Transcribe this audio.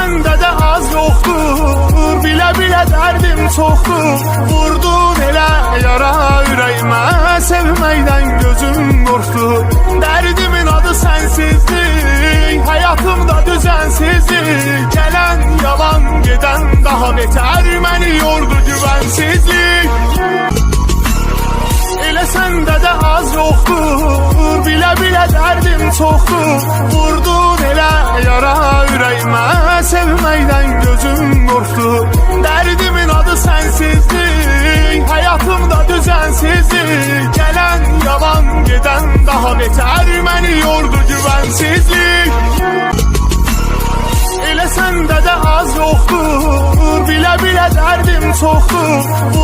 səndə də az yoxdur, bilə-bilə dərdim çoxdur. Vurdun elə yara ürəyimə, sevməkdən gözüm qorxdu. Dərdimin adı sənsizlik, həyatımda düzənsizlik. Gələn yalan, gedən daha betər, məni yordu güvənsizlik. Elə səndə də az yoxdur, bilə-bilə dərdim çoxdur. Vurdun elə yara ürəyimə, sevməkdən gözüm qorxdu. Dərdimin adı sənsizlik, həyatımda düzənsizlik. Gələn yalan, gedən daha betər, məni yordu güvənsizlik. Elə səndə də az yoxdur, bilə-bilə dərdim çoxdur.